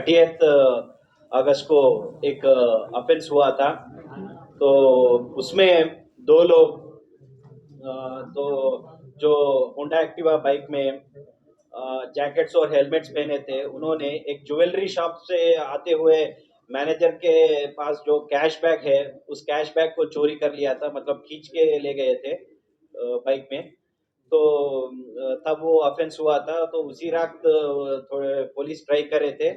30 अगस्त को एक अफेंस हुआ था। तो उसमें दो लोग तो जो होंडा एक्टिवा बाइक में जैकेट्स और हेलमेट्स पहने थे, उन्होंने एक ज्वेलरी शॉप से आते हुए मैनेजर के पास जो कैश बैग है, उस कैश बैग को चोरी कर लिया था, मतलब खींच के ले गए थे बाइक में। तो तब वो ऑफेंस हुआ था। तो उसी रात थोड़े पुलिस ट्राई कर रहे थे,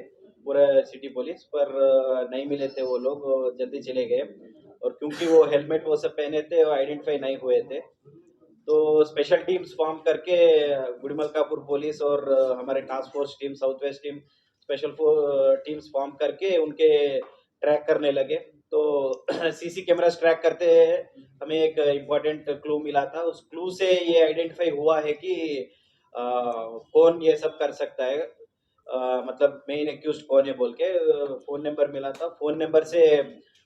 पूरा सिटी पुलिस, पर नहीं मिले थे वो लोग, जल्दी चले गए। और क्योंकि वो हेलमेट वो सब पहने थे, वो आइडेंटिफाई नहीं हुए थे। तो स्पेशल टीम्स फॉर्म करके गुड़मलकापुर पुलिस और हमारे task force team, south west team, special teams form करके उनके ट्रैक करने लगे। तो सीसी कैमरास ट्रैक करते हमें एक इम्पोर्टेंट क्लू मिला था। उस क्लू से ये आइडेंटिफाई हुआ है कि कौन ये सब कर सकता है, मतलब मेन एक्यूज कौन है बोल के। फोन नंबर मिला था, फोन नंबर से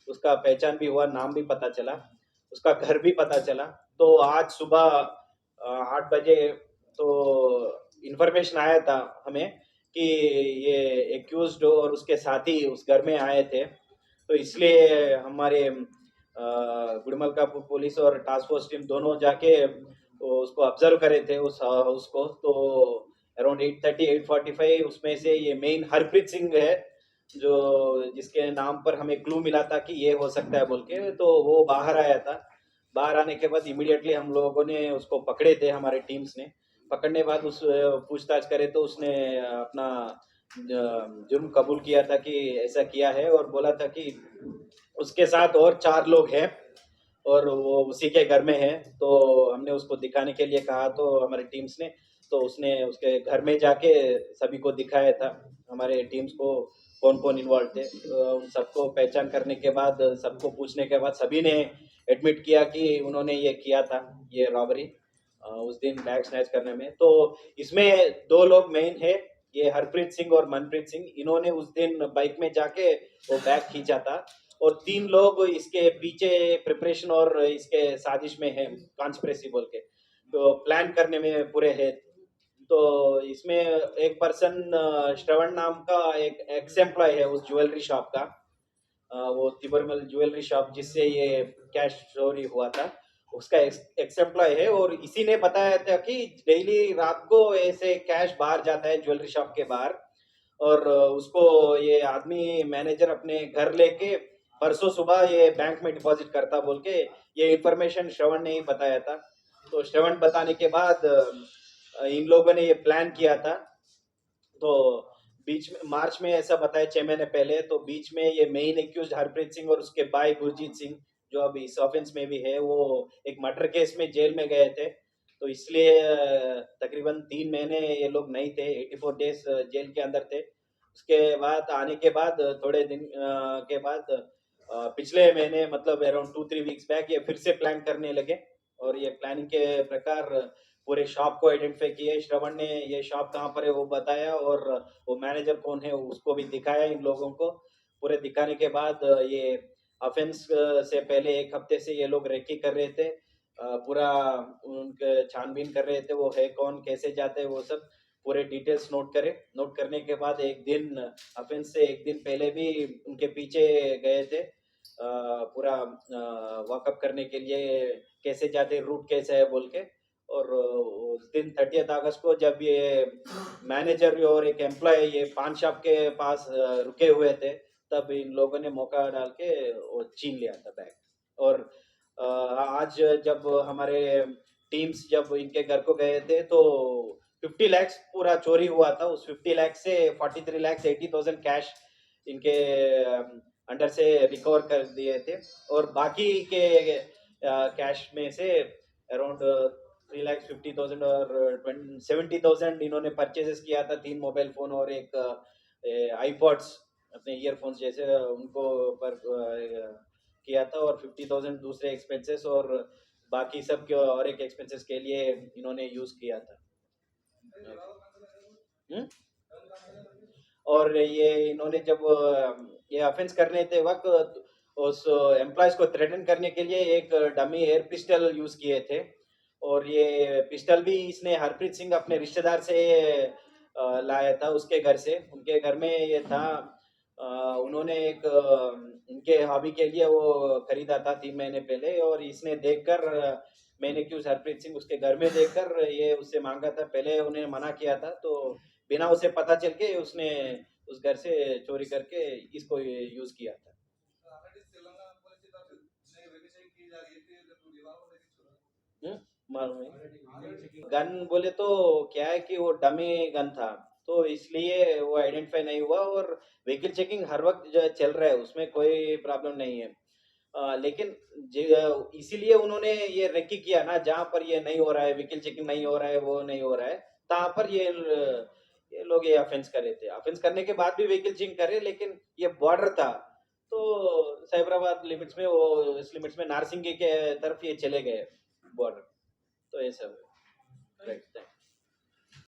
उसका पहचान भी हुआ, नाम भी पता चला, उसका घर भी पता चला। तो आज सुबह 8 बजे तो इंफॉर्मेशन आया था हमें कि ये एक्यूज्ड और उसके साथी उस घर में आए थे। तो इसलिए हमारे गुड़मलकापुर पुलिस और टास्क फोर्स टीम दोनों जाके उसको ऑब्जर्व करे थे, उस उसको। तो अराउंड 8:30 8:45 उसमें से ये मेन हरप्रीत सिंह है, जो जिसके नाम पर हमें क्लू मिला था कि ये हो सकता है बोल के। तो वो बाहर आया था। बाहर आने के बाद इमीडिएटली हम लोगों ने उसको पकड़े थे, हमारे टीम्स ने। पकड़ने के बाद उस पूछताछ करे तो उसने अपना जुर्म कबूल किया था कि ऐसा किया है, और बोला था कि उसके साथ और 4 लोग हैं और वो उसी के घर में है। तो हमने उसको दिखाने के लिए कहा, तो हमारे टीम्स ने, तो उसने उसके घर में जाके सभी को दिखाया था, हमारे टीम्स को, कौन कौन इन्वॉल्व थे। उन सबको पहचान करने के बाद, सबको पूछने के बाद, सभी ने एडमिट किया कि उन्होंने ये किया था, ये रॉबरी उस दिन बैग स्नैच करने में। तो इसमें 2 लोग मेन है, ये हरप्रीत सिंह और मनप्रीत सिंह। इन्होंने उस दिन बाइक में जाके वो बैग खींचा था। और 3 लोग इसके पीछे प्रिपरेशन और इसके साजिश में है, कॉन्स्पिरेसी बोल के, तो प्लान करने में पूरे है। तो इसमें एक पर्सन श्रवण नाम का एक एक्स एम्प्लॉय है उस ज्वेलरी शॉप का, वो तिबरमल ज्वेलरी शॉप जिससे ये कैश चोरी हुआ था, उसका एक्स एम्प्लॉय है। और इसी ने बताया था कि डेली रात को ऐसे कैश बाहर जाता है ज्वेलरी शॉप के बाहर, और उसको ये आदमी मैनेजर अपने घर लेके परसों सुबह ये बैंक में डिपॉजिट करता बोल के, ये इंफॉर्मेशन श्रवण ने ही बताया था। तो श्रवण बताने के बाद इन लोगों ने ये प्लान किया था। तो बीच में मार्च में ऐसा बताया, 6 महीने पहले, तो बीच में ये मेन एक्यूज हरप्रीत सिंह और उसके भाई गुरजीत सिंह, जो अभी इस ऑफेंस में भी है, वो एक मर्डर केस में जेल में गए थे। तो इसलिए तकरीबन 3 महीने ये लोग नहीं थे, 84 डेज जेल के अंदर थे। उसके बाद आने के बाद थोड़े दिन के बाद पिछले महीने, मतलब अराउंड 2-3 वीक्स बैक, ये फिर से प्लान करने लगे। और ये प्लानिंग के प्रकार पूरे शॉप को आइडेंटिफाई किए। श्रवण ने ये शॉप कहाँ पर है वो बताया, और वो मैनेजर कौन है उसको भी दिखाया इन लोगों को। पूरे दिखाने के बाद ये ऑफेंस से पहले 1 हफ्ते से ये लोग रेकी कर रहे थे, पूरा उनके छानबीन कर रहे थे, वो है कौन, कैसे जाते हैं, वो सब पूरे डिटेल्स नोट करे। नोट करने के बाद एक दिन, ऑफेंस से एक दिन पहले भी उनके पीछे गए थे, पूरा वॉकअप करने के लिए, कैसे जाते, रूट कैसे है बोल के। और उस दिन 30 अगस्त को जब ये मैनेजर और एक एम्प्लॉय ये पान शॉप के पास रुके हुए थे, तब इन लोगों ने मौका डाल के वो छीन लिया था बैग। और आज जब हमारे टीम्स जब इनके घर को गए थे, तो 50 लाख पूरा चोरी हुआ था। उस 50 लाख से 43,80,000 कैश इनके अंडर से रिकवर कर दिए थे। और बाकी के कैश में से अराउंड 3,50,000 और 70,000 इन्होंने परचेजेस किया था, 3 मोबाइल फोन और एक आईपॉड्स, अपने ईयरफोन्स जैसे, उनको पर किया था। और 50,000 दूसरे एक्सपेंसेस, और बाकी सब के और एक एक्सपेंसेस के लिए इन्होंने यूज किया था। हम्म? और ये इन्होंने जब ये ऑफेंस करने थे वक्त, उस एम्प्लॉयज को थ्रेटन करने के लिए एक डमी एयर पिस्टल यूज किए थे। और ये पिस्टल भी इसने हरप्रीत सिंह अपने रिश्तेदार से लाया था उसके घर से। उनके घर में ये था, उन्होंने एक इनके हॉबी के लिए वो खरीदा था 3 महीने पहले, और इसने देखकर मैंने क्यों हरप्रीत सिंह उसके घर में देखकर ये उससे मांगा था। पहले उन्हें मना किया था, तो बिना उसे पता चल के उसने उस घर से चोरी करके इसको यूज किया था। हम्म, मालूम है। गन बोले तो क्या है कि वो डमी गन था, तो इसलिए वो आइडेंटिफाई नहीं हुआ। और व्हीकल चेकिंग हर वक्त जो चल रहा है, उसमें कोई प्रॉब्लम नहीं है। लेकिन इसीलिए उन्होंने ये रेकी किया ना, जहाँ पर ये नहीं हो रहा है, व्हीकल चेकिंग नहीं हो रहा है, वो नहीं हो रहा है, तहाँ पर ये लोग ये ऑफेंस करे थे। ऑफेंस करने के बाद भी व्हीकल चेकिंग करे, लेकिन ये बॉर्डर था, तो साइबराबाद लिमिट्स में, वो इस लिमिट्स में नारसिंगी के तरफ ये चले गए बॉर्डर। तो ये सब है। राइट।